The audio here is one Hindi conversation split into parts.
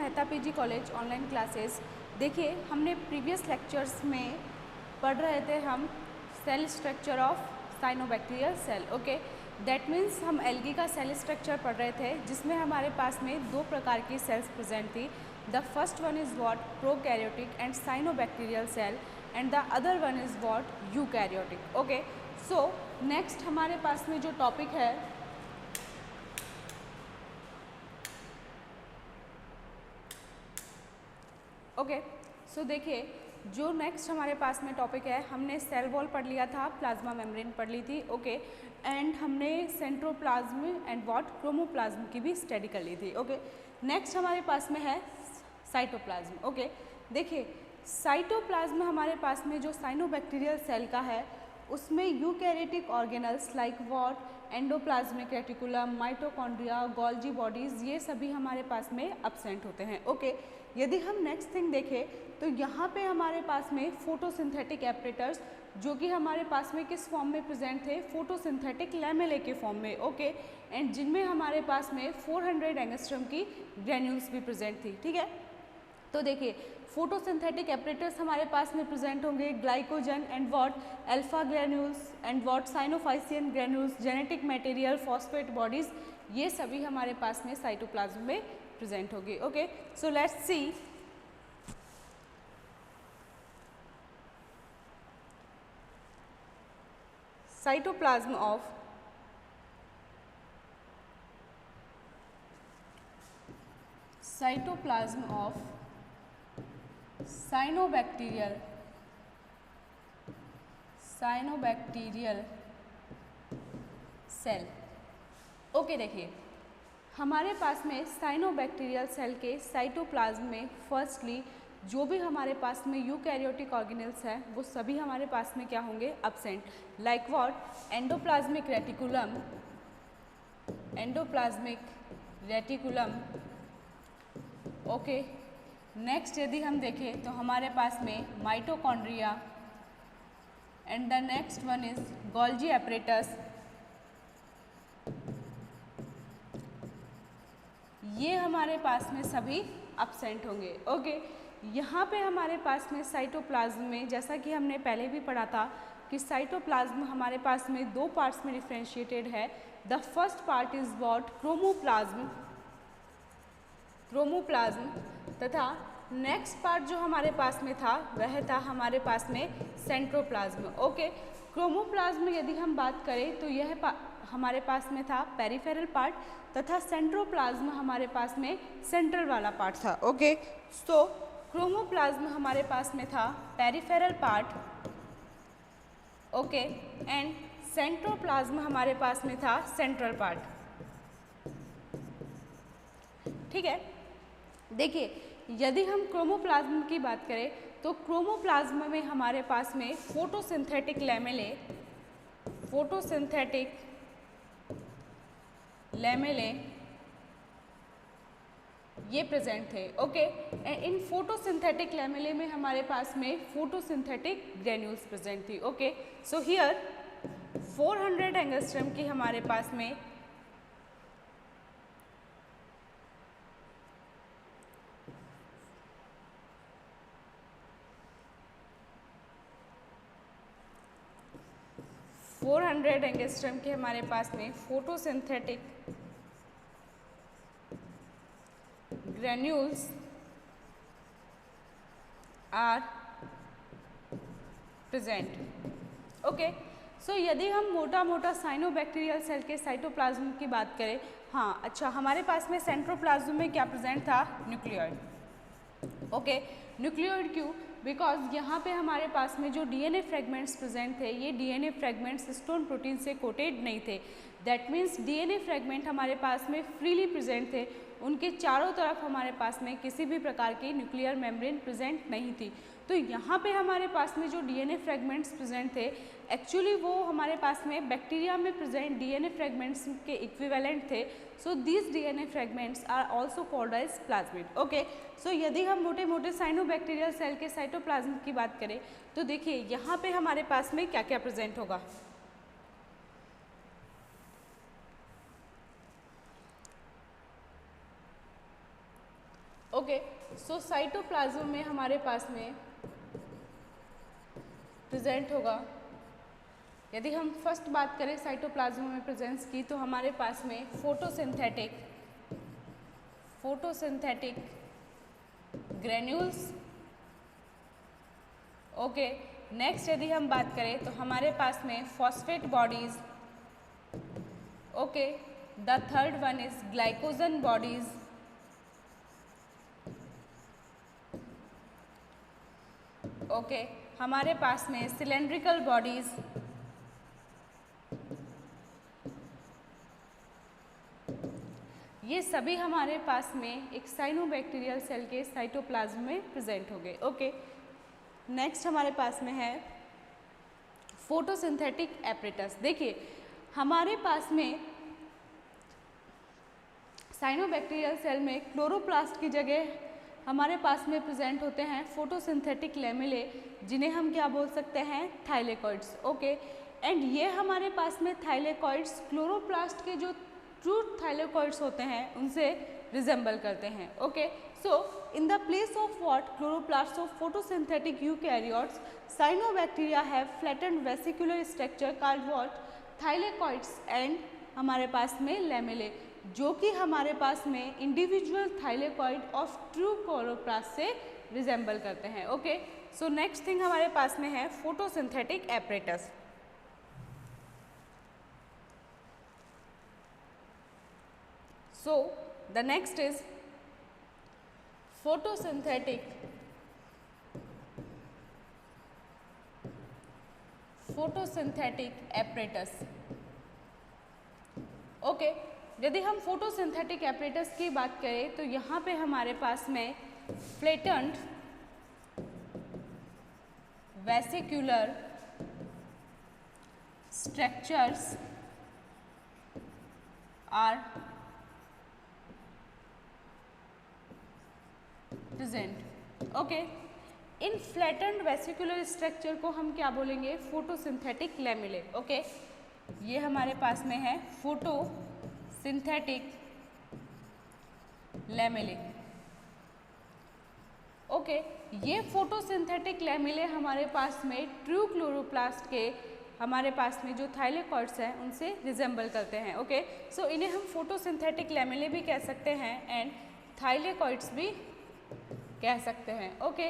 Mehta PG college online classes. देखिए, हमने प्रीवियस लेक्चर्स में पढ़ रहे थे हम cell structure of cyanobacterial cell. Okay, that means हम एल्गी का सेल स्ट्रक्चर पढ़ रहे थे, जिसमें हमारे पास में दो प्रकार की सेल्स प्रेजेंट थी। The first one is what prokaryotic and cyanobacterial cell and the other one is what eukaryotic. Okay, so next हमारे पास में जो टॉपिक है ओके, सो देखिए, जो नेक्स्ट हमारे पास में टॉपिक है, हमने सेल वॉल पढ़ लिया था, प्लाज्मा मेम्ब्रेन पढ़ ली थी। ओके, एंड हमने सेंट्रोप्लाज्म एंड वॉट क्रोमोप्लाज्म की भी स्टडी कर ली थी। ओके, नेक्स्ट हमारे पास में है साइटोप्लाज्म। ओके, देखिए, साइटोप्लाज्म हमारे पास में जो साइनोबैक्टीरियल सेल का है, उसमें eukaryotic organelles like what endoplasmic reticulum, mitochondria, Golgi bodies, ये सभी हमारे पास में अब्सेंट होते हैं। ओके, यदि हम नेक्स्ट थिंग देखें तो यहाँ पे हमारे पास में फोटोसिंथेटिक एपरेटर्स, जो कि हमारे पास में किस फॉर्म में प्रेजेंट थे, फोटोसिंथेटिक लैमेले के फॉर्म में। ओके, एंड जिनमें हमारे पास में 400 एंगस्ट्रम की ग्रेन्यूल्स भी प्रेजेंट थी। ठीक है, तो देखिए, फोटोसिंथेटिक एपरेटर्स हमारे पास में प्रेजेंट होंगे glycogen and what alpha granules and what cyanophycean granules, genetic material, phosphate bodies, ये सभी हमारे पास में साइटोप्लाज्म में प्रेजेंट होगी। Okay, so let's see cytoplasm of cyanobacterial cell. Okay, देखिए, हमारे पास में साइनोबैक्टीरियल सेल के साइटोप्लाज्म में फर्स्टली जो भी हमारे पास में यूकैरियोटिक ऑर्गेनल्स हैं, वो सभी हमारे पास में क्या होंगे, absent, like what endoplasmic reticulum. Okay, next यदि हम देखें तो हमारे पास में mitochondria and the next one is Golgi apparatus, ये हमारे पास में सभी अब्सेंट होंगे। ओके, यहाँ पे हमारे पास में साइटोप्लाज्म में, जैसा कि हमने पहले भी पढ़ा था कि साइटोप्लाज्म हमारे पास में दो पार्ट्स में डिफ्रेंशिएटेड है। The first part is what chromoplasm तथा नेक्स्ट पार्ट जो हमारे पास में था वह था हमारे पास में सेंट्रोप्लाज्म। ओके, क्रोमोप्लाज्म यदि हम बात करें तो यह हमारे पास में था पेरिफेरल पार्ट तथा सेंट्रोप्लाज्म हमारे पास में सेंट्रल वाला पार्ट था। ओके, सो क्रोमोप्लाज्म हमारे पास में था पेरिफेरल पार्ट, ओके, एंड सेंट्रोप्लाज्म हमारे पास में था सेंट्रल पार्ट। ठीक है, देखिए, यदि हम क्रोमोप्लाज्म की बात करें तो क्रोमोप्लाज्म में हमारे पास में फोटोसिंथेटिक लैमेले ये प्रेजेंट थे। ओके, इन फोटोसिंथेटिक लैमेले में हमारे पास में फोटोसिंथेटिक ग्रेन्यूल्स प्रेजेंट थी। ओके, सो हियर 400 एंगस्ट्रम की हमारे पास में एंगस्ट्रम के हमारे पास में photosynthetic granules are present. Okay, so यदि हम मोटा साइनोबैक्टीरियल सेल के साइटोप्लाज्म की बात करें, हाँ, अच्छा, हमारे पास में सेंट्रोप्लाज्म में क्या प्रेजेंट था, न्यूक्लियोइड। ओके, न्यूक्लियोइड क्यों, बिकॉज यहाँ पे हमारे पास में जो डीएनए फ्रेगमेंट्स प्रेजेंट थे, ये डीएनए फ्रेगमेंट्स हिस्टोन प्रोटीन से कोटेड नहीं थे। दैट मीन्स डीएनए फ्रेगमेंट हमारे पास में फ्रीली प्रेजेंट थे, उनके चारों तरफ हमारे पास में किसी भी प्रकार की न्यूक्लियर मेम्ब्रेन प्रेजेंट नहीं थी। तो यहाँ पे हमारे पास में जो डीएनए फ्रेगमेंट्स प्रेजेंट थे, एक्चुअली वो हमारे पास में बैक्टीरिया में प्रेजेंट डीएनए फ्रेगमेंट्स के इक्विवेलेंट थे। So these DNA fragments are also called as plasmid. Okay, so यदि हम मोटे साइनोबैक्टीरियल सेल के साइटोप्लाज्म की बात करें तो देखिए, यहाँ पे हमारे पास में क्या क्या प्रेजेंट होगा। ओके, सो साइटोप्लाज्म में हमारे पास में प्रेजेंट होगा। यदि हम फर्स्ट बात करें साइटोप्लाज्म में प्रेजेंस की, तो हमारे पास में फोटोसिंथेटिक ग्रेन्यूल्स। ओके, नेक्स्ट यदि हम बात करें तो हमारे पास में phosphate bodies. Okay, the third one is glycogen bodies. Okay, हमारे पास में सिलेंड्रिकल बॉडीज। ये सभी हमारे पास में एक साइनोबैक्टीरियल सेल के साइटोप्लाज्म में प्रेजेंट हो गए। ओके, नेक्स्ट हमारे पास में है फोटोसिंथेटिक एपरेटस। देखिए हमारे पास में साइनोबैक्टीरियल सेल में क्लोरोप्लास्ट की जगह हमारे पास में प्रेजेंट होते हैं फोटोसिंथेटिक लैमेले, जिन्हें हम क्या बोल सकते हैं, थाइलेकॉइड्स। ओके, एंड ये हमारे पास में थाइलेकॉइड्स क्लोरोप्लास्ट के जो ट्रू थाइलेकॉइड्स होते हैं उनसे रिजेंबल करते हैं। Okay, so in the place of what chloroplasts of photosynthetic eukaryotes, cyanobacteria have flattened vesicular structure called what thylakoids and हमारे पास में लैमेले, जो कि हमारे पास में individual thylakoid of true chloroplast से रिजेंबल करते हैं। ओके, सो नेक्स्ट थिंग हमारे पास में है photosynthetic apparatus. So the next is photosynthetic apparatus। Okay, यदि हम फोटोसिंथेटिक एपरेटस की बात करें तो यहाँ पे हमारे पास में flattened vesicular structures are present. Okay, इन फ्लैटेंड वेसिकुलर स्ट्रक्चर को हम क्या बोलेंगे, फोटोसिंथेटिक लैमेले। ओके, ये हमारे पास में है फोटोसिंथेटिक लैमेले। ओके, ये फोटोसिंथेटिक लैमेले हमारे पास में ट्रू क्लोरोप्लास्ट के हमारे पास में जो थाइलेकॉइड्स हैं उनसे रिजेंबल करते हैं। ओके, सो इन्हें हम फोटोसिंथेटिक लैमेले भी कह सकते हैं एंड थाइलेकॉइड्स भी कह सकते हैं। ओके,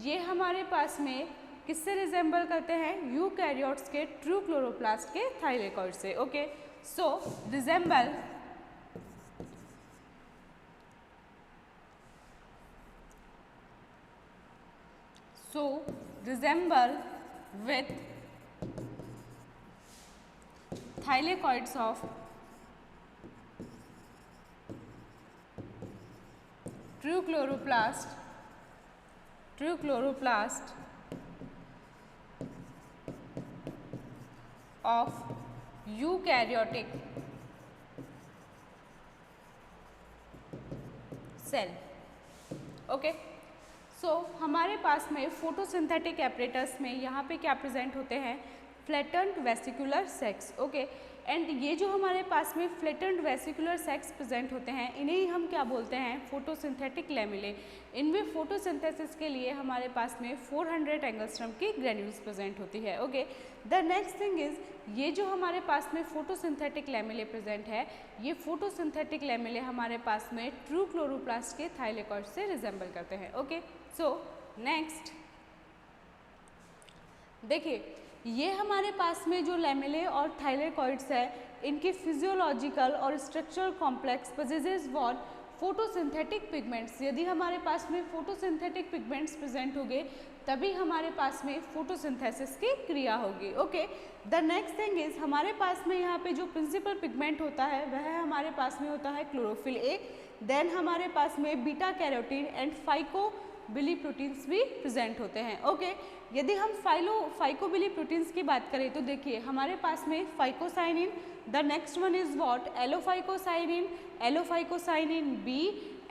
ये हमारे पास में किससे रिजेंबल करते हैं, यूकैरियोट्स के ट्रू क्लोरोप्लास्ट के थाइलेकॉइड से। Okay, so resemble with thylakoids of true chloroplast of eukaryotic cell। Okay, so हमारे पास में फोटोसिंथेटिक एपरेटस में यहाँ पे क्या प्रेजेंट होते हैं, flattened vesicular sex. Okay, and ये जो हमारे पास में फ्लैटेंड वेसिकुलर सेक्स प्रेजेंट होते हैं इन्हें ही हम क्या बोलते हैं, फोटोसिंथेटिक लैमेले। इनमें फोटोसिंथेसिस के लिए हमारे पास में 400 एंगस्ट्रम की ग्रेन्यूल्स प्रेजेंट होती है। Okay, the next thing is ये जो हमारे पास में फोटोसिंथेटिक लैमेले प्रेजेंट है, ये फोटोसिंथेटिक लैमेले हमारे पास में ट्रू क्लोरोप्लास्ट के थाइलेकॉइड से रिजेंबल करते हैं। ओके, सो नेक्स्ट देखिए, ये हमारे पास में जो लैमेले और थाइलेकॉइड्स है इनके फिजियोलॉजिकल और structural complex possesses what photosynthetic pigments. यदि हमारे पास में फोटोसिंथेटिक पिगमेंट्स प्रेजेंट हो गए तभी हमारे पास में फोटोसिंथेसिस की क्रिया होगी। Okay, the next thing is हमारे पास में यहाँ पे जो प्रिंसिपल पिगमेंट होता है वह हमारे पास में होता है क्लोरोफिल ए, देन हमारे पास में बीटा कैरोटीन एंड फाइकोबिली प्रोटीन्स भी प्रेजेंट होते हैं। ओके, यदि हम फाइकोबिली प्रोटीन्स की बात करें तो देखिए हमारे पास में phycocyanin, the next one is what allophycocyanin B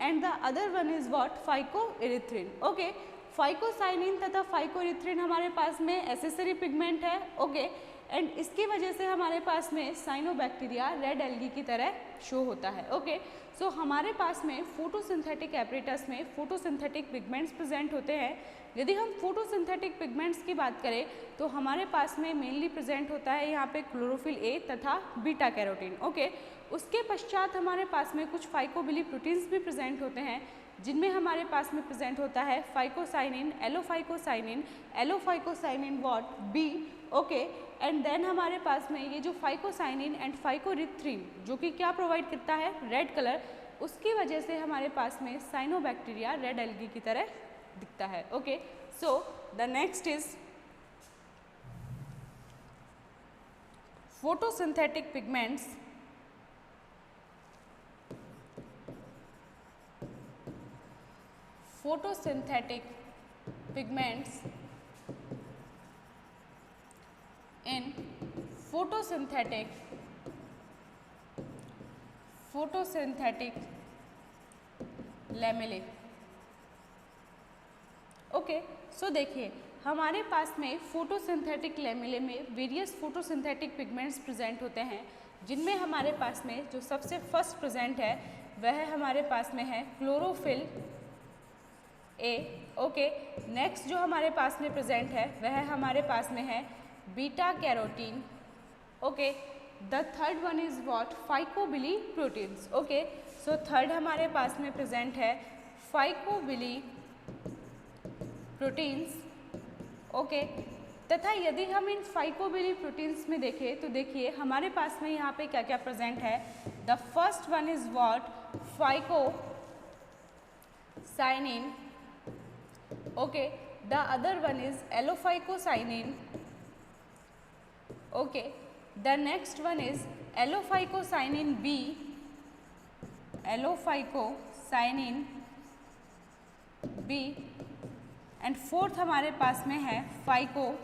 and the other one is what phycoerythrin. Okay, phycocyanin तथा फाइकोइरिथ्रिन हमारे पास में एसेसरी पिगमेंट है। ओके, एंड इसकी वजह से हमारे पास में साइनोबैक्टीरिया रेड एल्गी की तरह शो होता है। ओके, सो हमारे पास में फोटोसिंथेटिक एपरेटस में फोटोसिंथेटिक पिगमेंट्स प्रेजेंट होते हैं। यदि हम फोटोसिंथेटिक पिगमेंट्स की बात करें तो हमारे पास में मेनली प्रेजेंट होता है यहाँ पे क्लोरोफिल ए तथा बीटा कैरोटीन। ओके, उसके पश्चात हमारे पास में कुछ फाइकोबिली प्रोटीन्स भी प्रेजेंट होते हैं, जिनमें हमारे पास में प्रेजेंट होता है phycocyanin, allophycocyanin what B. Okay, and then हमारे पास में ये जो फाइकोसाइनिन एंड फाइकोरिथ्रिन जो कि क्या प्रोवाइड करता है, रेड कलर, उसकी वजह से हमारे पास में साइनोबैक्टीरिया रेड एल्गी की तरह दिखता है। Okay, so the next is photosynthetic pigments. Photosynthetic pigments in photosynthetic lamellae। Okay, सो देखिए हमारे पास में फोटोसिंथेटिक लैमेले में वेरियस फोटोसिंथेटिक पिगमेंट्स प्रेजेंट होते हैं, जिनमें हमारे पास में जो सबसे फर्स्ट प्रेजेंट है वह हमारे पास में है क्लोरोफिल ए। ओके, नेक्स्ट जो हमारे पास में प्रेजेंट है वह हमारे पास में है beta carotene. Okay, the third one is what, phycobiliproteins. Okay, so third हमारे पास में प्रेजेंट है फाइकोबिली प्रोटीन्स। ओके, तथा यदि हम इन फाइकोबिली प्रोटीन्स में देखें तो देखिए हमारे पास में यहाँ पे क्या क्या प्रेजेंट है। The first one is what, phycocyanin. Okay, the other one is alophycosinin. Okay, the next one is alophycosinin B, and fourth हमारे पास में है फाइकोइरिथ्रिन।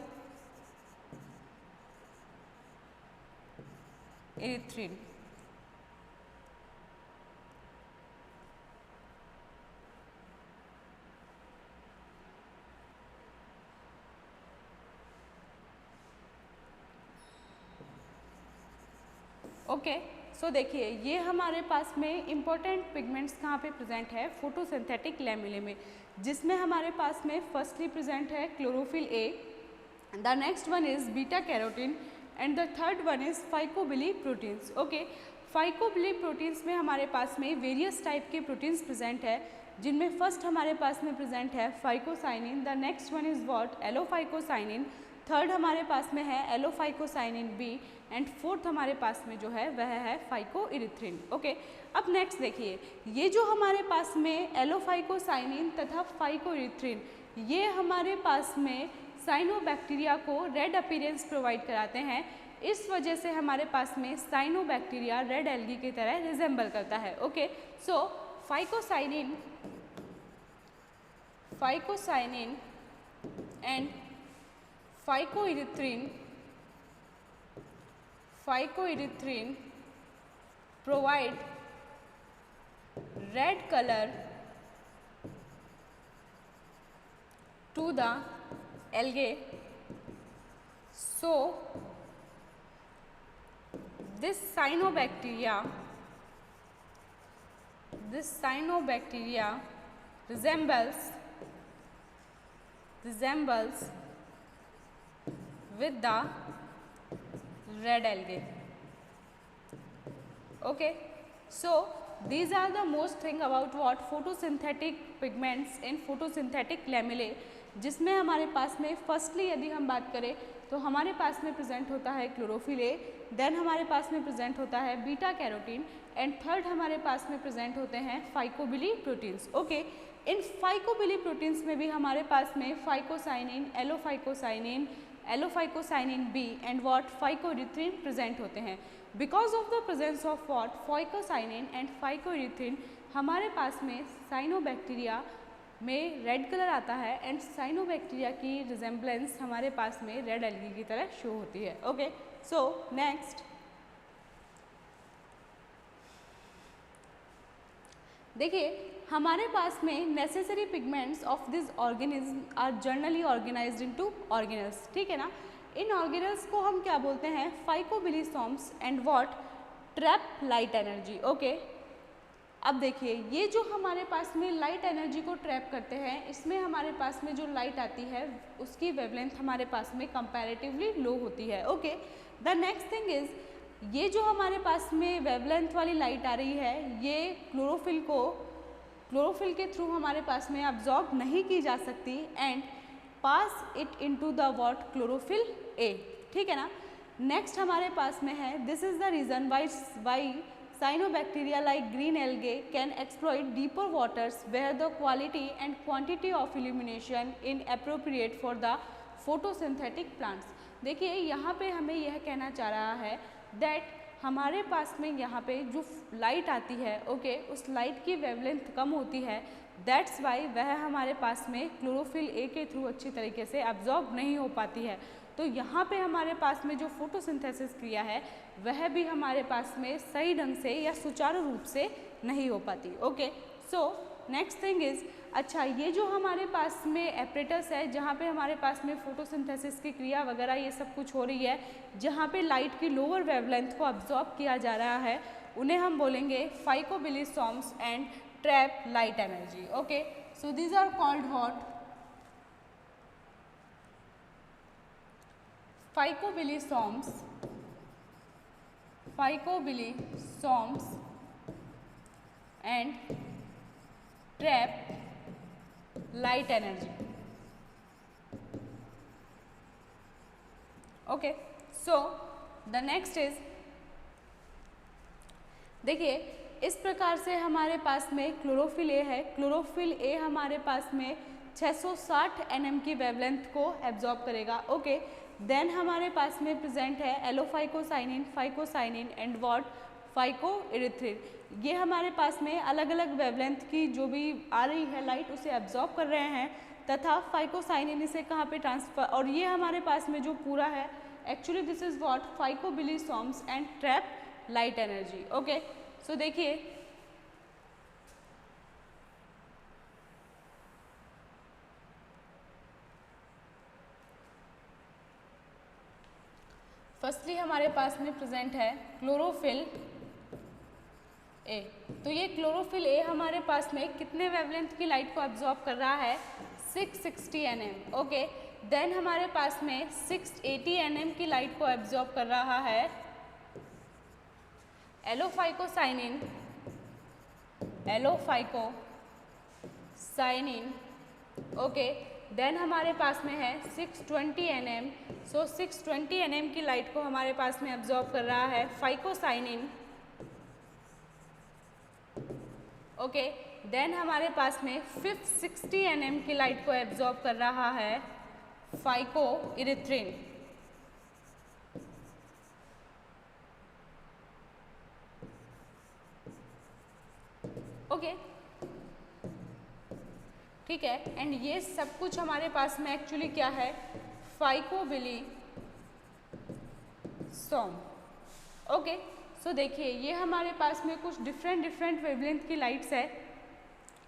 ओके, सो देखिए ये हमारे पास में इम्पोर्टेंट पिगमेंट्स कहाँ पे प्रेजेंट है, फोटोसिंथेटिक लैमेले में, जिसमें हमारे पास में फर्स्टली प्रेजेंट है chlorophyll A, the next one is beta carotene and the third one is phycobiliproteins. Okay, phycobiliproteins में हमारे पास में वेरियस टाइप के प्रोटीन्स प्रेजेंट है, जिनमें फर्स्ट हमारे पास में प्रेजेंट है phycocyanin, the next one is what, allophycocyanin, third हमारे पास में है एलोफाइकोसाइनिन बी एंड फोर्थ हमारे पास में जो है वह है फाइकोइरिथ्रिन। ओके, अब नेक्स्ट देखिए ये जो हमारे पास में एलोफाइकोसाइनिन तथा फाइकोइरिथ्रिन ये हमारे पास में साइनोबैक्टीरिया को रेड अपीयरेंस प्रोवाइड कराते हैं। इस वजह से हमारे पास में साइनोबैक्टीरिया रेड एल्गी की तरह रिजेंबल करता है। Okay, so phycocyanin and phycoerythrin provide red color to the algae. So this cyanobacteria resembles with the red algae. Okay, so these are the most thing about what photosynthetic pigments in photosynthetic lamellae, जिसमें हमारे पास में फर्स्टली यदि हम बात करें तो हमारे पास में प्रेजेंट होता है क्लोरोफिल ए, देन हमारे पास में प्रेजेंट होता है बीटा कैरोटीन एंड थर्ड हमारे पास में प्रेजेंट होते हैं फाइकोबिली प्रोटीन्स। ओके, इन फाइकोबिली प्रोटीन्स में भी हमारे पास में phycocyanin, allophycocyanin B and what phycoerythrin present होते हैं। Because of the presence of what phycocyanin and phycoerythrin हमारे पास में साइनोबैक्टीरिया में रेड कलर आता है एंड साइनोबैक्टीरिया की रिजेंबलेंस हमारे पास में रेड एल्गी की तरह शो होती है। ओके, सो नेक्स्ट देखिए हमारे पास में necessary pigments of this organism are generally organized into organelles, ठीक है ना। इन ऑर्गेनल्स को हम क्या बोलते हैं, phycobilisomes and what, trap light energy. Okay, अब देखिए ये जो हमारे पास में लाइट एनर्जी को ट्रैप करते हैं, इसमें हमारे पास में जो लाइट आती है उसकी वेवलेंथ हमारे पास में कंपैरेटिवली लो होती है। Okay, the next thing is, ये जो हमारे पास में वेवलेंथ वाली लाइट आ रही है, ये क्लोरोफिल के थ्रू हमारे पास में अब्जॉर्ब नहीं की जा सकती and pass it into the what, chlorophyll A. ठीक है ना। नेक्स्ट हमारे पास में है, this is the reason why cyanobacteria like green algae can exploit deeper waters where the quality and quantity of illumination inappropriate for the photosynthetic plants। देखिए यहाँ पे हमें यह कहना चाह रहा है that हमारे पास में यहाँ पे जो लाइट आती है, ओके, उस लाइट की वेवलेंथ कम होती है, दैट्स वाई वह हमारे पास में क्लोरोफिल ए के थ्रू अच्छी तरीके से एब्जॉर्ब नहीं हो पाती है। तो यहाँ पे हमारे पास में जो फोटोसिंथेसिस क्रिया है वह भी हमारे पास में सही ढंग से या सुचारू रूप से नहीं हो पाती। Okay, so next thing is, अच्छा ये जो हमारे पास में एपरेटस है जहाँ पे हमारे पास में फोटोसिंथेसिस की क्रिया वगैरह ये सब कुछ हो रही है, जहाँ पे लाइट की लोअर वेवलेंथ को अब्जॉर्ब किया जा रहा है, उन्हें हम बोलेंगे phycobilisomes and trap light energy. Okay, so these are called what, phycobilisomes and trap light energy. Okay, so the next is, देखिए इस प्रकार से हमारे पास में क्लोरोफिल ए है। क्लोरोफिल ए हमारे पास में 660 nm की वेवलेंथ को एब्जॉर्ब करेगा। ओके, देन हमारे पास में प्रेजेंट है एलोफाइकोसाइनिन, फाइकोसाइनिन एंड व्हाट, फाइकोइरिथ्रिन। ये हमारे पास में अलग अलग वेवलेंथ की जो भी आ रही है लाइट उसे एब्जॉर्ब कर रहे हैं, तथा फाइकोसाइनिन इसे कहाँ पे ट्रांसफर, और ये हमारे पास में जो पूरा है actually this is what, phycobilisomes and trap light energy. Okay, सो देखिए फर्स्टली हमारे पास में प्रेजेंट है क्लोरोफिल ए। तो ये क्लोरोफिल ए हमारे पास में कितने वेवलेंथ की लाइट को एब्जॉर्ब कर रहा है, 660 nm। ओके, देन हमारे पास में 680 nm की लाइट को एब्जॉर्ब कर रहा है एलोफाइकोसाइनिन, ओके, देन हमारे पास में है 620 nm। सो 620 nm की लाइट को हमारे पास में एब्जॉर्ब कर रहा है फाइकोसाइनिन। ओके, देन हमारे पास में 560 nm की लाइट को एब्जॉर्ब कर रहा है फाइकोइरिथ्रिन। ओके, ठीक है, एंड ये सब कुछ हमारे पास में एक्चुअली क्या है, फाइकोबिलिसॉर्म। ओके, सो देखिए ये हमारे पास में कुछ डिफरेंट वेवलेंथ की लाइट्स है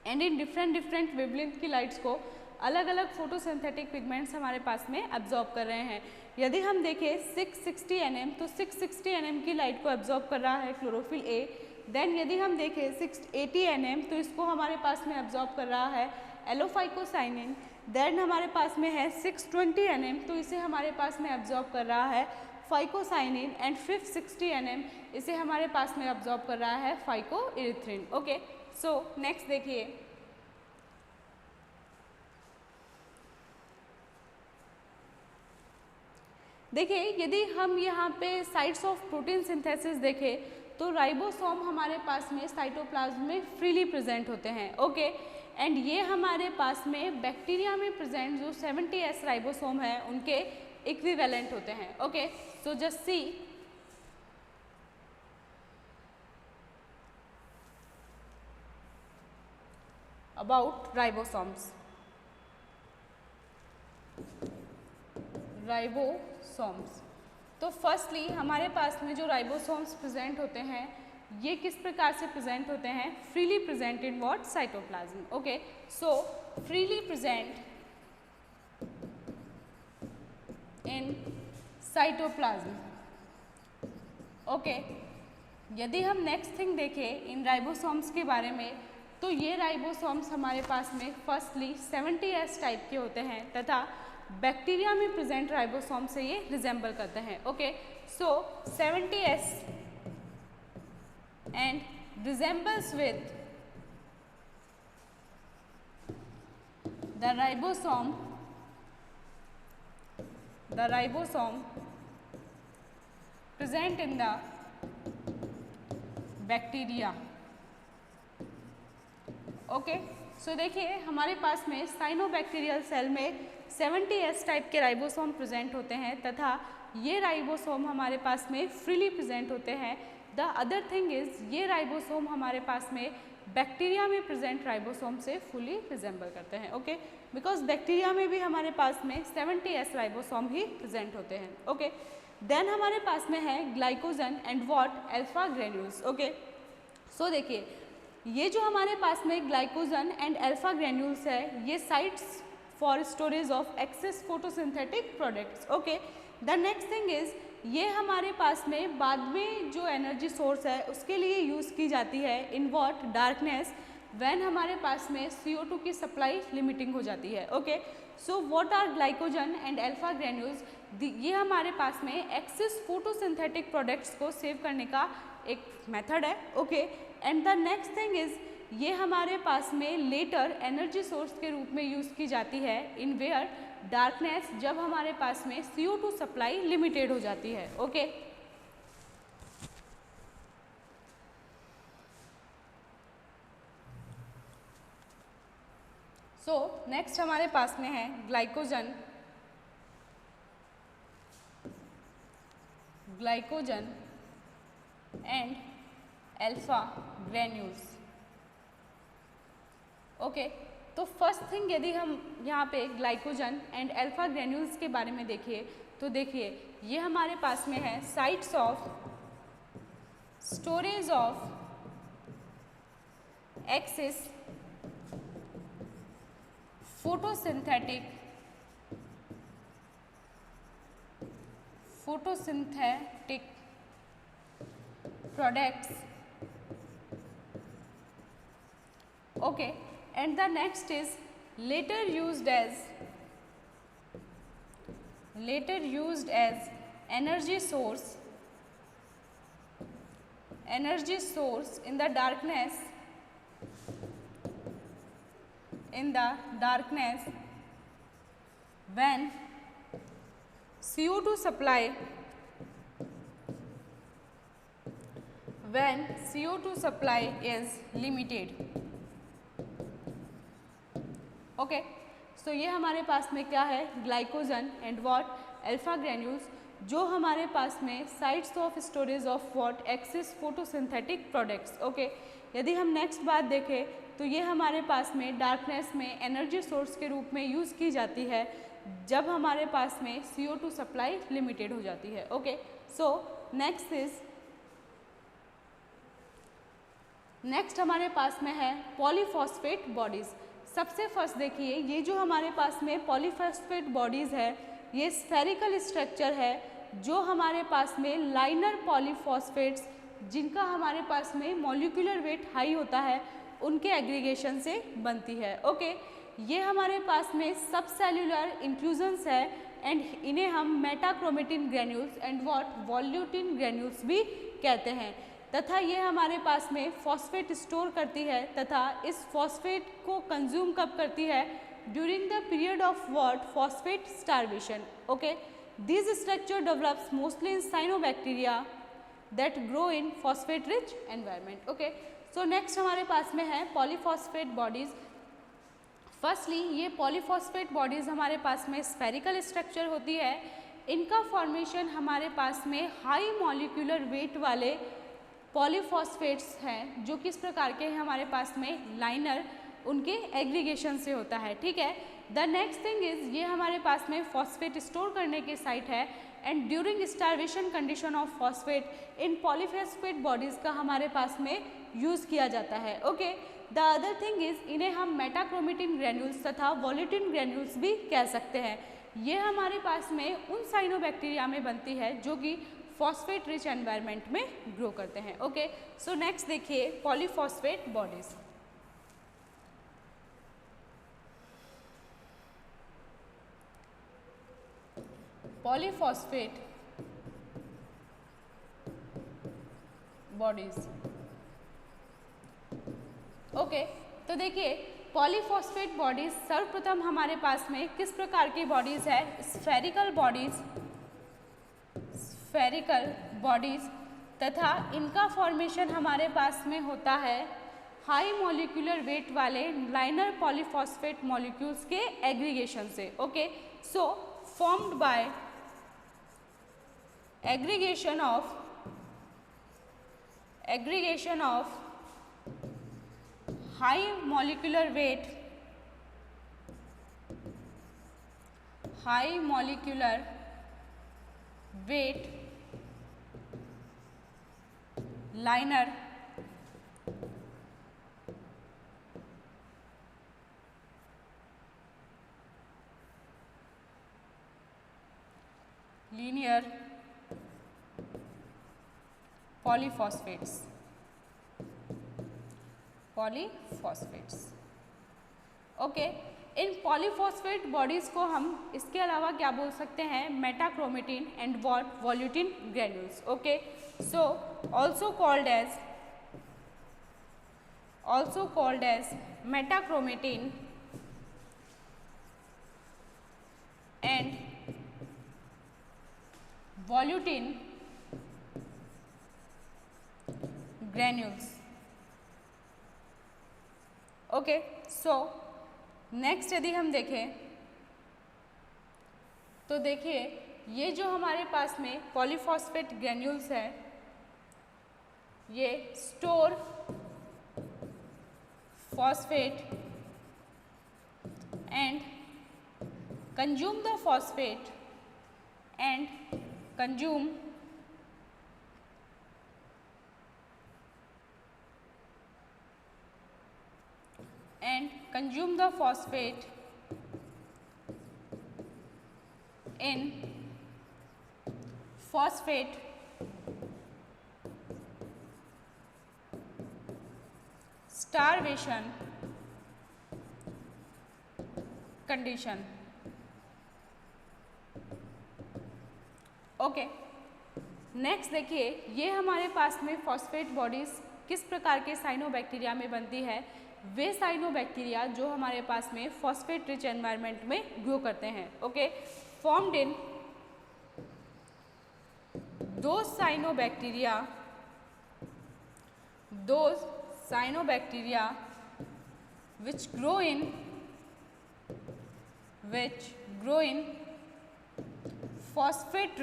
एंड इन डिफरेंट वेवलेंथ की लाइट्स को अलग अलग फोटोसिंथेटिक पिगमेंट्स हमारे पास में एब्जॉर्ब कर रहे हैं। यदि हम देखें 660 nm, तो 660 nm की लाइट को एब्जॉर्ब कर रहा है क्लोरोफिल ए। देन यदि हम देखें 680 nm, तो इसको हमारे पास में एब्जॉर्ब कर रहा है एलोफाइकोसाइनिन। देन हमारे पास में है 620 nm, तो इसे हमारे पास में एब्जॉर्ब कर रहा है फाइकोसाइनिन एंड 560 nm इसे हमारे पास में एब्जॉर्ब कर रहा है फाइकोइरिथ्रिन। ओके, सो नेक्स्ट देखिए, यदि हम यहाँ पे साइट्स ऑफ प्रोटीन सिंथेसिस देखें तो राइबोसोम हमारे पास में साइटोप्लाज्म में फ्रीली प्रेजेंट होते हैं। ओके, एंड ये हमारे पास में बैक्टीरिया में प्रेजेंट जो 70S राइबोसोम है उनके इक्विवेलेंट होते हैं। Okay, so just see about ribosomes. तो फर्स्टली हमारे पास में जो राइबोसोम्स प्रेजेंट होते हैं ये किस प्रकार से प्रेजेंट होते हैं, freely present in what, cytoplasm. Okay, so freely present in cytoplasm. Okay, यदि हम नेक्स्ट थिंग देखें इन राइबोसोम्स के बारे में, तो ये राइबोसोम्स हमारे पास में फर्स्टली 70S टाइप के होते हैं तथा बैक्टीरिया में प्रेजेंट राइबोसोम से ये रिजेंबल करते हैं। Okay, so 70S and resembles with the ribosome present in the bacteria। Okay, सो देखिए हमारे पास में साइनोबैक्टीरियल सेल में 70S टाइप के राइबोसोम प्रेजेंट होते हैं तथा ये राइबोसोम हमारे पास में फ्रीली प्रेजेंट होते हैं। द अदर थिंग इज ये राइबोसोम हमारे पास में बैक्टीरिया में प्रेजेंट राइबोसोम से फुली रिजेंबल करते हैं। ओके, बिकॉज बैक्टीरिया में भी हमारे पास में 70S राइबोसोम ही प्रेजेंट होते हैं। ओके, देन हमारे पास में है glycogen and what alpha granules. Okay, सो देखिए ये जो हमारे पास में ग्लाइकोजन एंड अल्फा ग्रेन्यूल्स है, ये sites for storage of excess photosynthetic products. Okay, the next thing is ये हमारे पास में बाद में जो एनर्जी सोर्स है उसके लिए यूज़ की जाती है इन व्हाट डार्कनेस, व्हेन हमारे पास में CO2 की सप्लाई लिमिटिंग हो जाती है। Okay, so what are glycogen and alpha granules, ये हमारे पास में एक्सेस फोटोसिंथेटिक प्रोडक्ट्स को सेव करने का एक मेथड है। Okay, and the next thing is ये हमारे पास में लेटर एनर्जी सोर्स के रूप में यूज़ की जाती है इन वेयर डार्कनेस, जब हमारे पास में CO2 सप्लाई लिमिटेड हो जाती है। ओके, सो नेक्स्ट हमारे पास में है glycogen and alpha granules. Okay, तो फर्स्ट थिंग यदि हम यहाँ पे ग्लाइकोजन एंड अल्फा ग्रेन्यूल्स के बारे में देखिए तो देखिए ये हमारे पास में है sites of storage of excess photosynthetic products। Okay, and the next is later used as energy source in the darkness when CO2 supply is limited। Okay, so ये हमारे पास में क्या है glycogen and what alpha granules, जो हमारे पास में sites of storage of what excess photosynthetic products. Okay, यदि हम नेक्स्ट बात देखें तो ये हमारे पास में डार्कनेस में एनर्जी सोर्स के रूप में यूज़ की जाती है जब हमारे पास में CO2 सप्लाई लिमिटेड हो जाती है। ओके, सो नेक्स्ट हमारे पास में है पॉलीफॉस्फेट बॉडीज़। सबसे फर्स्ट देखिए ये जो हमारे पास में पॉलीफॉस्फेट बॉडीज़ है, ये स्फेरिकल स्ट्रक्चर है जो हमारे पास में लाइनर पॉलीफॉस्फेट्स जिनका हमारे पास में मॉलिक्यूलर वेट हाई होता है उनके एग्रीगेशन से बनती है। ओके, ये हमारे पास में सब सेल्यूलर इंक्लूजन्स है एंड इन्हें हम मेटाक्रोमेटिन ग्रेन्यूल्स एंड व्हाट वॉल्यूटिन ग्रेन्यूल्स भी कहते हैं तथा ये हमारे पास में फॉस्फेट स्टोर करती है तथा इस फॉस्फेट को कंज्यूम कब करती है during the period of what phosphate starvation. Okay, this structure develops mostly in cyanobacteria that grow in phosphate rich environment. Okay, so next हमारे पास में है पॉलीफॉस्फेट बॉडीज़। फर्स्टली ये पॉलीफॉस्फेट बॉडीज़ हमारे पास में स्फेरिकल स्ट्रक्चर होती है। इनका फॉर्मेशन हमारे पास में हाई मॉलिक्यूलर वेट वाले पॉलीफॉस्फेट्स हैं जो किस प्रकार के हमारे पास में लाइनर उनके एग्रीगेशन से होता है। ठीक है, द नेक्स्ट थिंग इज ये हमारे पास में फॉस्फेट स्टोर करने की साइट है and during starvation condition of phosphate in polyphosphate bodies का हमारे पास में यूज़ किया जाता है। Okay, the other thing is इन्हें हम मेटाक्रोमेटिन ग्रेन्यूल्स तथा वॉल्यूटिन ग्रेन्यूल्स भी कह सकते हैं। ये हमारे पास में उन साइनोबैक्टीरिया में बनती है जो कि फॉस्फेट रिच एनवायरनमेंट में ग्रो करते हैं। ओके, सो नेक्स्ट देखिए polyphosphate bodies. Polyphosphate bodies. Okay, तो देखिए पॉलीफॉस्फेट बॉडीज सर्वप्रथम हमारे पास में किस प्रकार की बॉडीज है, स्फेरिकल बॉडीज तथा इनका फॉर्मेशन हमारे पास में होता है हाई मॉलिक्यूलर वेट वाले लाइनर पॉलीफॉस्फेट मॉलिक्यूल्स के एग्रीगेशन से। Okay, so formed by aggregation of high molecular weight liner linear polyphosphates। Okay, इन पॉलीफॉस्फेट बॉडीज को हम इसके अलावा क्या बोल सकते हैं, metachromatin and volutin granules. Okay, so also called as metachromatin and volutin granules. Okay, so next यदि हम देखें तो देखिए ये जो हमारे पास में पॉलीफॉस्फेट ग्रेन्यूल्स है ये store phosphate and consume the phosphate and consume the phosphate in phosphate starvation condition। Okay, next देखिए ये हमारे पास में फॉस्फेट बॉडीज किस प्रकार के साइनोबैक्टीरिया में बनती है, वे साइनोबैक्टीरिया जो हमारे पास में फॉस्फेट रिच एनवायरनमेंट में ग्रो करते हैं। Okay, formed in those cyanobacteria which grow in phosphate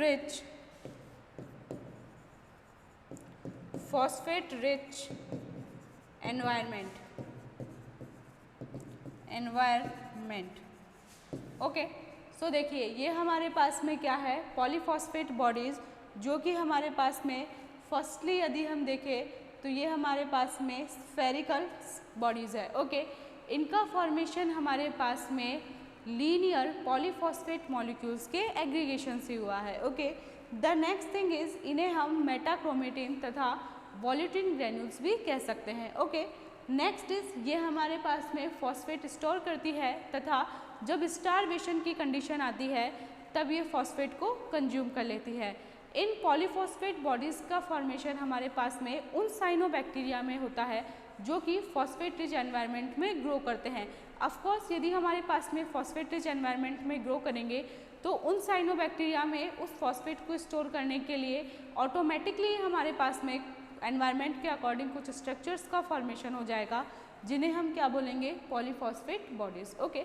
rich environment। Okay, सो देखिए ये हमारे पास में क्या है, पॉलीफॉस्फेट बॉडीज जो कि हमारे पास में फर्स्टली यदि हम देखें तो ये हमारे पास में स्फेरिकल बॉडीज है। ओके, इनका फॉर्मेशन हमारे पास में लीनियर पॉलीफॉस्फेट मॉलिक्यूल्स के एग्रीगेशन से हुआ है। Okay, the next thing is इन्हें हम मेटाक्रोमेटिन तथा वॉल्यूटिन ग्रेन्यूल्स भी कह सकते हैं। ओके, नेक्स्ट इज ये हमारे पास में फॉस्फेट स्टोर करती है तथा जब स्टारवेशन की कंडीशन आती है तब ये फॉस्फेट को कंज्यूम कर लेती है। इन पॉलीफॉस्फेट बॉडीज़ का फॉर्मेशन हमारे पास में उन साइनोबैक्टीरिया में होता है जो कि फॉस्फेट रिच एनवायरनमेंट में ग्रो करते हैं। ऑफकोर्स यदि हमारे पास में फॉस्फेट रिच एनवायरनमेंट में ग्रो करेंगे तो उन साइनोबैक्टीरिया में उस फॉस्फेट को स्टोर करने के लिए ऑटोमेटिकली हमारे पास में एनवायरनमेंट के अकॉर्डिंग कुछ स्ट्रक्चर्स का फॉर्मेशन हो जाएगा जिन्हें हम क्या बोलेंगे, पॉलीफॉस्फेट बॉडीज। ओके,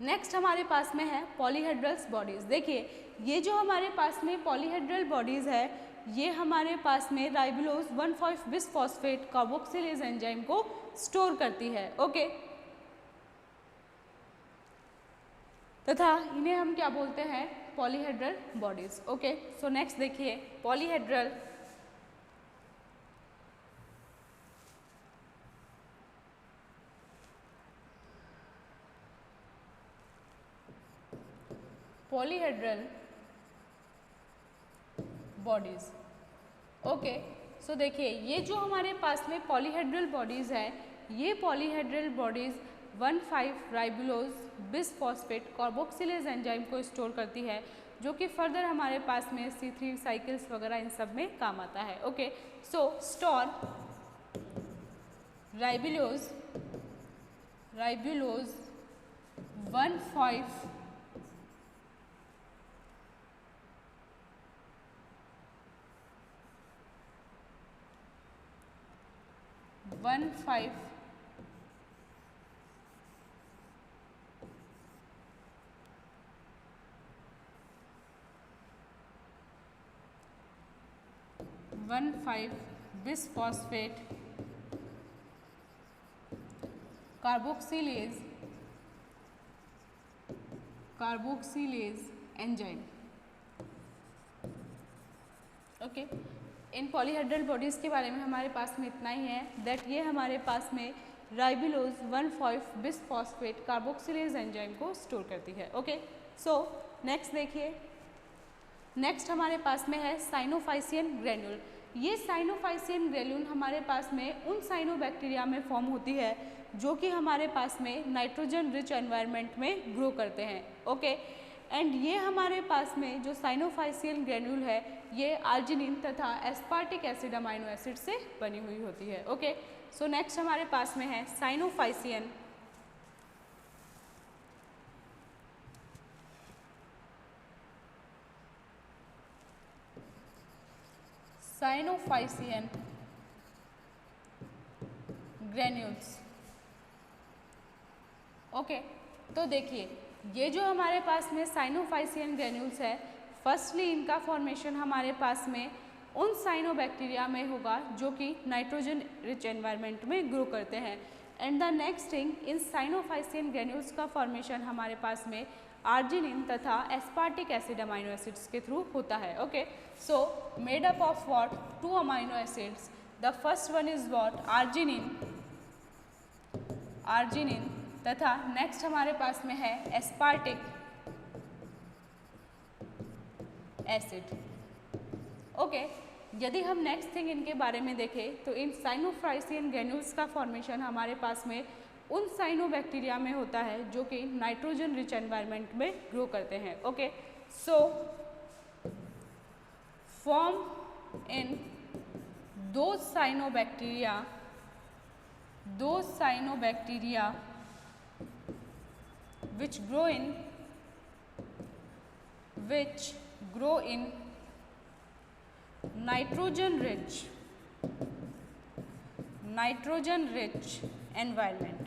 नेक्स्ट हमारे पास में है पॉलीहेड्रल्स बॉडीज। देखिए ये जो हमारे पास में पॉलीहेड्रल बॉडीज है ये हमारे पास में राइबोलोज 1,5-बिसफॉस्फेट कार्बोक्सिलेज एंजाइम को स्टोर करती है। ओके, तथा इन्हें हम क्या बोलते हैं, polyhedral bodies. Okay, so next देखिए पॉलीहेड्रल बॉडीज। ओके, सो देखिए ये जो हमारे पास में पॉलीहेड्रल बॉडीज है, ये पॉलीहेड्रल बॉडीज 1,5-राइबुलोज बिसफॉस्फेट कार्बोक्सिलेज एंजाइम को स्टोर करती है, जो कि फर्दर हमारे पास में C3 साइकिल्स वगैरह इन सब में काम आता है। Okay, so store ribulose 1,5 bisphosphate carboxylase enzyme. Okay, इन पॉलीहेड्रल बॉडीज़ के बारे में हमारे पास में इतना ही है दैट ये हमारे पास में राइबुलोज 1,5 बिसफॉस्फेट कार्बोक्सिलेज एंजाइम को स्टोर करती है। ओके, सो नेक्स्ट देखिए, नेक्स्ट हमारे पास में है साइनोफाइसियन ग्रेन्यूल। ये साइनोफाइसियन ग्रेन्यूल हमारे पास में उन साइनोबैक्टीरिया में फॉर्म होती है जो कि हमारे पास में नाइट्रोजन रिच एनवायरनमेंट में ग्रो करते हैं। ओके, एंड ये हमारे पास में जो साइनोफाइसियन ग्रेन्यूल है ये आर्जिनिन तथा एस्पार्टिक एसिड अमाइनो एसिड से बनी हुई होती है। ओके, सो नेक्स्ट हमारे पास में है साइनोफाइसियन ग्रेन्यूल्स। ओके, तो देखिए ये जो हमारे पास में साइनोफाइसियन ग्रेन्यूल्स है, फर्स्टली इनका फॉर्मेशन हमारे पास में उन साइनोबैक्टीरिया में होगा जो कि नाइट्रोजन रिच एनवायरनमेंट में ग्रो करते हैं। And the next thing, in cyanophycean granules का फॉर्मेशन हमारे पास में आर्जिनिन तथा एस्पार्टिक एसिड अमाइनो एसिड्स के थ्रू होता है। Okay, so made up of what, 2 amino acids. The first one is what, arginine तथा नेक्स्ट हमारे पास में है एस्पार्टिक एसिड। ओके, यदि हम नेक्स्ट थिंग इनके बारे में देखें तो इन साइनोफाइसियन ग्रेन्यूल्स का फॉर्मेशन हमारे पास में उन साइनोबैक्टीरिया में होता है जो कि नाइट्रोजन रिच एनवायरनमेंट में ग्रो करते हैं। Okay, so form in those cyanobacteria which grow in nitrogen rich environment।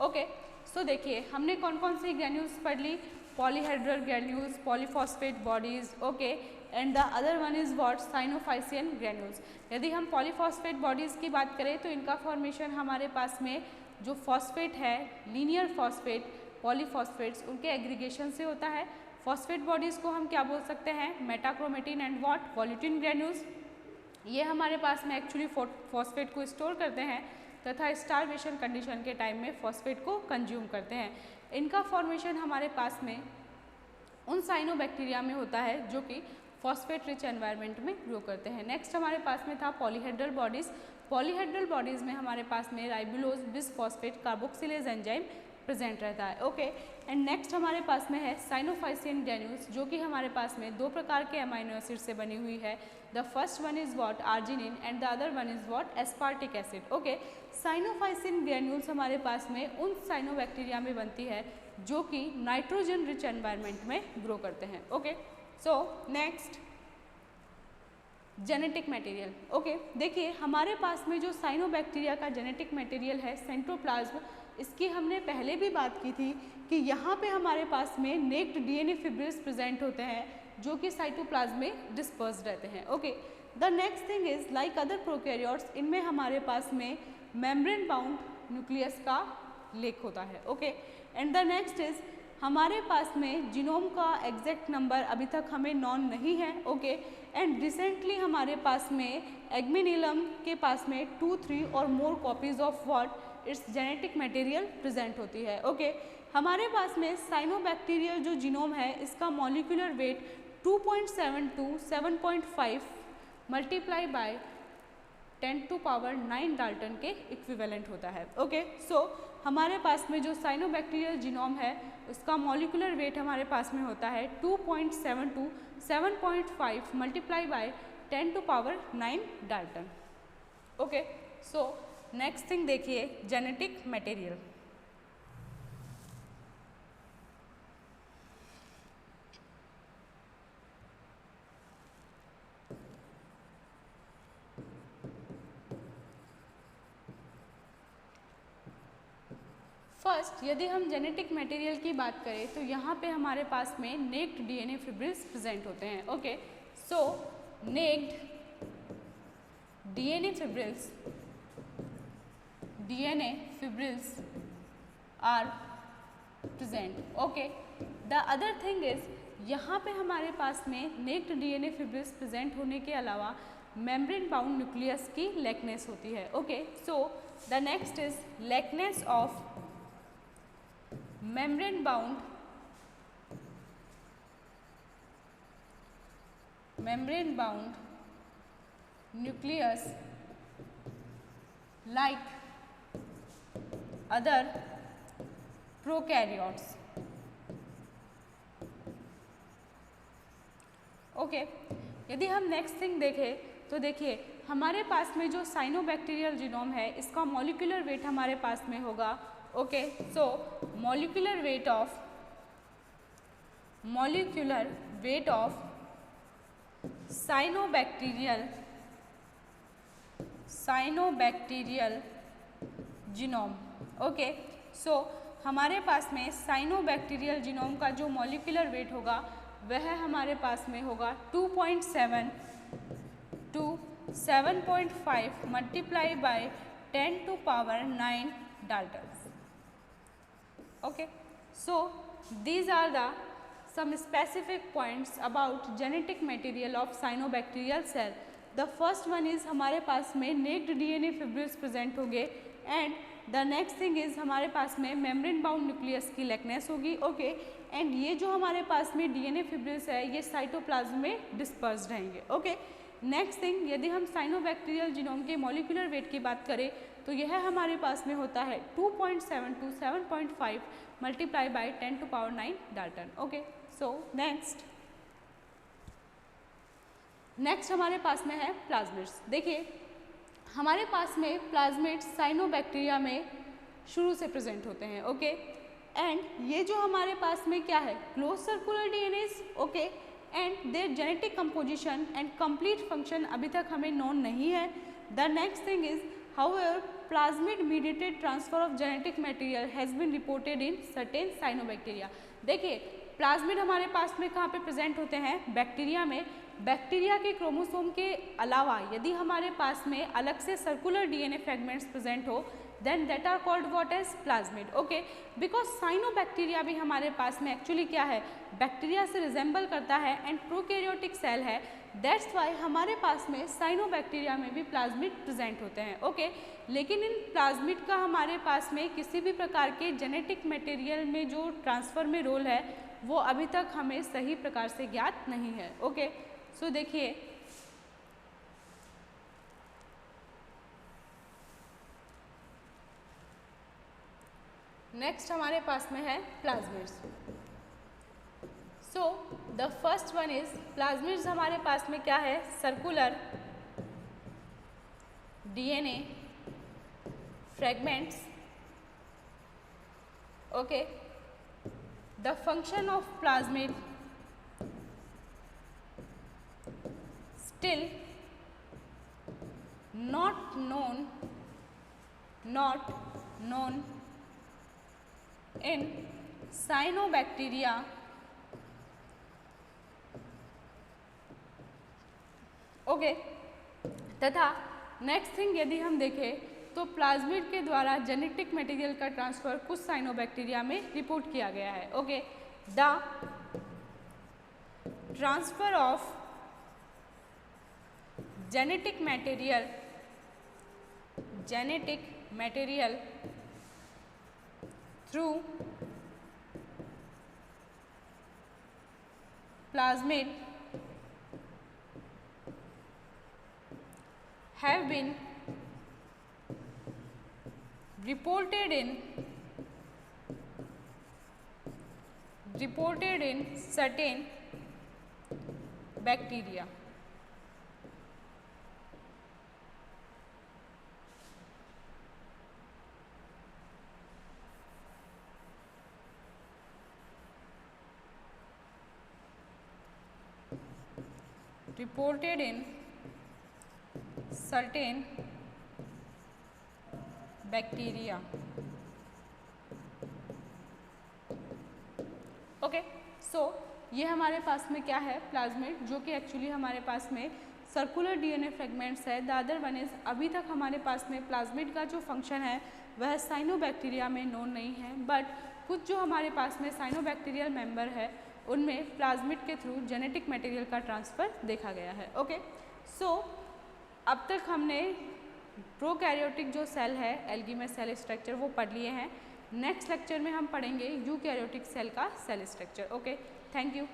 Okay, सो देखिए हमने कौन कौन सी ग्रेन्यूल्स पढ़ ली, polyhedral granules, polyphosphate bodies. Okay, and the other one is what, cyanophycean granules. यदि हम पॉलीफॉस्फेट बॉडीज़ की बात करें तो इनका फॉर्मेशन हमारे पास में जो फॉस्फेट है, लीनियर फॉस्फेट, पॉलीफॉस्फेट्स, उनके एग्रीगेशन से होता है। फॉस्फेट बॉडीज़ को हम क्या बोल सकते हैं, मेटाक्रोमेटिन एंड व्हाट, वॉल्यूटिन ग्रेन्यूल्स। ये हमारे पास में एक्चुअली फॉस्फेट को स्टोर करते हैं तथा स्टारवेशन कंडीशन के टाइम में फॉस्फेट को कंज्यूम करते हैं। इनका फॉर्मेशन हमारे पास में उन साइनोबैक्टीरिया में होता है जो कि फॉस्फेट रिच एनवायरनमेंट में ग्रो करते हैं। नेक्स्ट हमारे पास में था पॉलीहेड्रल बॉडीज़। पॉलीहेड्रल बॉडीज़ में हमारे पास में ribulose bisphosphate carboxylase enzyme present रहता है। ओके, एंड नेक्स्ट हमारे पास में है साइनोफाइसियन ग्रेन्यूल्स जो कि हमारे पास में 2 प्रकार के अमाइनो एसिड से बनी हुई है। The first one is what, arginine and the other one is what, aspartic acid. Okay, cyanophycean granules हमारे पास में उन साइनोबैक्टीरिया में बनती है जो कि नाइट्रोजन रिच एनवायरनमेंट में ग्रो करते हैं। Okay, so next genetic material. Okay, देखिए हमारे पास में जो साइनोबैक्टीरिया का जेनेटिक मटेरियल है सेंट्रोप्लाज्म, इसकी हमने पहले भी बात की थी कि यहाँ पे हमारे पास में नेक्ड डीएनए फिब्रिल्स प्रेजेंट होते हैं जो कि साइटोप्लाज्म में डिस्पर्स्ड रहते हैं। Okay, the next thing is like other prokaryotes, इनमें हमारे पास में मेम्ब्रेन बाउंड न्यूक्लियस का लेक होता है। Okay, and the next is हमारे पास में जीनोम का एग्जैक्ट नंबर अभी तक हमें नॉन नहीं है। ओके, एंड रिसेंटली हमारे पास में एग्मिनिलम के पास में 2, 3 और more copies of what, its genetic material present होती है। ओके, हमारे पास में साइनोबैक्टीरियल जो जीनोम है इसका molecular weight 2.7 to 7.5 multiply by 10⁻⁹ Dalton के इक्विवेलेंट होता है। ओके, सो हमारे पास में जो साइनोबैक्टीरियल जीनोम है उसका मॉलिक्यूलर वेट हमारे पास में होता है 2.7 to 7.5 multiply by 10⁻⁹ Dalton. Okay, so next thing देखिए, जेनेटिक मटेरियल। फर्स्ट, यदि हम जेनेटिक मटेरियल की बात करें तो यहाँ पे हमारे पास में नेक्ड डीएनए फिब्रिल्स प्रेजेंट होते हैं। Okay, so naked DNA fibrils are present. Okay, the other thing is, यहाँ पे हमारे पास में नेक्ड डीएनए फिब्रिल्स प्रेजेंट होने के अलावा मेम्ब्रेन बाउंड न्यूक्लियस की लैकनेस होती है। Okay, so the next is लैकनेस of membrane bound nucleus like other prokaryotes। Okay, यदि हम नेक्स्ट थिंग देखें तो देखिए हमारे पास में जो साइनोबैक्टीरियल जीनोम है इसका मॉलिक्यूलर वेट हमारे पास में होगा। Okay, so molecular weight of cyanobacterial genome। Okay, so हमारे पास में साइनोबैक्टीरियल जीनोम का जो मॉलिक्यूलर वेट होगा वह हमारे पास में होगा 2.7 to 7.5 multiply by 10⁻⁹ Dalton. Okay, so these are the some specific points about genetic material of cyanobacterial cell। The first one is हमारे पास में naked DNA fibrils present होंगे and the next thing is हमारे पास में membrane bound nucleus की lackness होगी। Okay, and ये जो हमारे पास में DNA fibrils है ये साइटोप्लाज्म में dispersed रहेंगे। Okay, नेक्स्ट थिंग, यदि हम साइनोबैक्टीरियल जीनोम के मॉलिक्यूलर वेट की बात करें तो यह हमारे पास में होता है 2.7 to 7.5 multiply by 10⁻⁹ Dalton. Okay, so next हमारे पास में है प्लाज्मिड्स। देखिए हमारे पास में प्लाज्मिड्स साइनोबैक्टीरिया में शुरू से प्रेजेंट होते हैं। ओके, एंड ये जो हमारे पास में क्या है, close circular DNAs. Okay, and their genetic composition and complete function अभी तक हमें नोन नहीं है। The next thing is however plasmid mediated transfer of genetic material has been reported in certain cyanobacteria. देखिए प्लाज्मिड हमारे पास में कहाँ पे प्रेजेंट होते हैं, बैक्टीरिया में। बैक्टीरिया के क्रोमोसोम के अलावा यदि हमारे पास में अलग से सर्कुलर डीएनए फ्रेगमेंट्स प्रेजेंट हो then that are called what as plasmid। okay, because cyanobacteria भी हमारे पास में एक्चुअली क्या है, बैक्टीरिया से रिजेंबल करता है एंड प्रोकैरियोटिक सेल है। दैट्स वाई हमारे पास में साइनोबैक्टीरिया में भी प्लाज्मिड प्रेजेंट होते हैं। ओके, लेकिन इन प्लाज्मिड का हमारे पास में किसी भी प्रकार के जेनेटिक मटेरियल में जो ट्रांसफ़र में रोल है वो अभी तक हमें सही प्रकार से ज्ञात नहीं है। ओके, सो देखिए नेक्स्ट हमारे पास में है plasmids. So the first one is plasmids हमारे पास में क्या है, circular DNA fragments. Okay, the function of plasmid still not known in cyanobacteria। Okay, तथा नेक्स्ट थिंग यदि हम देखें तो प्लाज्मिड के द्वारा जेनेटिक मटेरियल का ट्रांसफर कुछ साइनोबैक्टीरिया में रिपोर्ट किया गया है। Okay, the transfer of genetic material through plasmid have been reported in certain bacteria. Reported in certain bacteria. Okay, so ये हमारे पास में क्या है, प्लाज्मिड, जो कि एक्चुअली हमारे पास में सर्कुलर डीएनए फ्रेगमेंट्स है. द अदर वन इज, अभी तक हमारे पास में प्लाज्मिड का जो फंक्शन है वह साइनोबैक्टीरिया में नोन नहीं है, बट कुछ जो हमारे पास में साइनोबैक्टीरियल मेंबर है उनमें प्लाज्मिड के थ्रू जेनेटिक मटेरियल का ट्रांसफ़र देखा गया है. ओके, सो अब तक हमने प्रोकैरियोटिक जो सेल है, एल्गी में सेल स्ट्रक्चर, वो पढ़ लिए हैं. नेक्स्ट लेक्चर में हम पढ़ेंगे यूकैरियोटिक सेल का cell structure. Okay, thank you.